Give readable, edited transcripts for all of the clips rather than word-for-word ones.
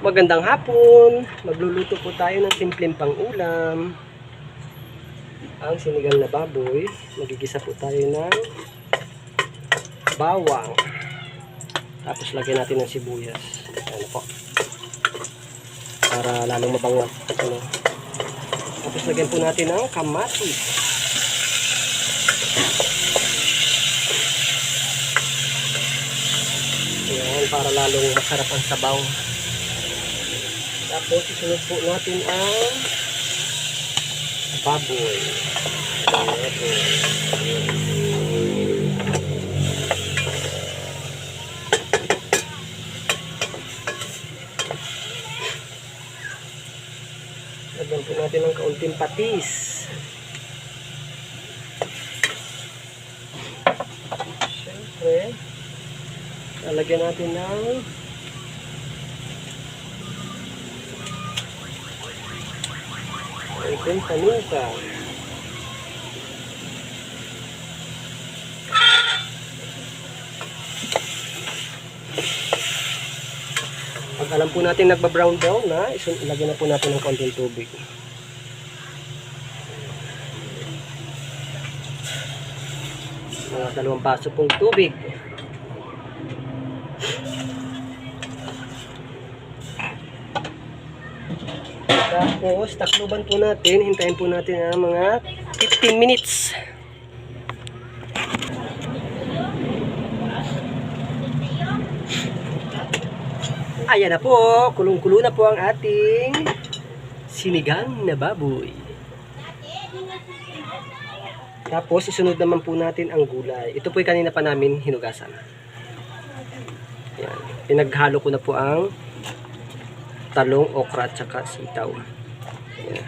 Magandang hapon. Magluluto po tayo ng simpleng pang-ulam. Ang sinigang na baboy. Magigisa po tayo ng bawang. Tapos lagyan natin ng sibuyas. Ano po. Para lalong mabango. Tapos lagyan po natin ng kamatis. Ayan, para lalong masarap ang sabaw. Tapos isunod po natin ang baboy. Lagyan po natin ng kaunting patis. Siyempre, lalagyan natin ng itong paminta. Pag alam po natin nagbabrown brown na, ilagyan na po natin ng konting tubig. Mga 2 baso pong tubig. Tapos, takluban po natin. Hintayin po natin ang mga 15 minutes. Ayan na po. Kulong-kulo na po ang ating sinigang na baboy. Tapos, isunod naman po natin ang gulay. Ito po yung kanina pa namin hinugasan. Ayan. Pinaghalo ko na po ang talong, okra at saka sitaw. Ayan.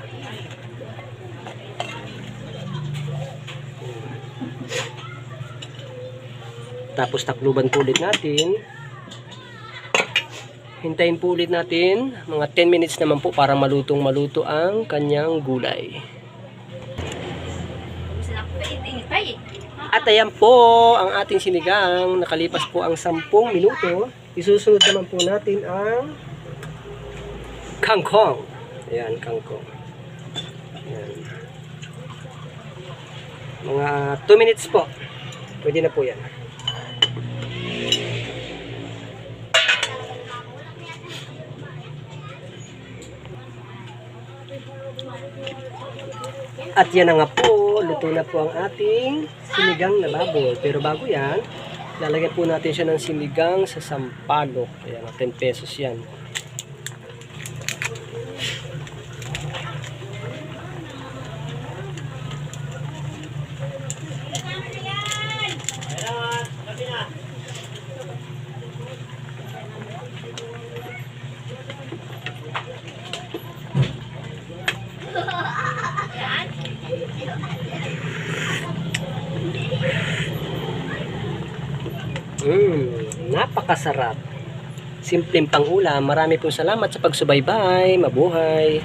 Tapos takluban po ulit natin. Hintayin po ulit natin mga 10 minutes naman po para maluto ang kanyang gulay. At ayan po ang ating sinigang. Nakalipas po ang 10 minuto. Isusunod naman po natin ang kangkong. Ayan, kangkong. Ayan. Mga 2 minutes po. Pwede na po yan. At yan na nga po. Luto na po ang ating sinigang na baboy. Pero bago yan, lalagyan po natin siya ng sinigang sa sampalok. Ayan, 10 pesos yan. Napakasarap. Simpleng pang-ulam. Marami pong salamat sa pagsubaybay. Mabuhay.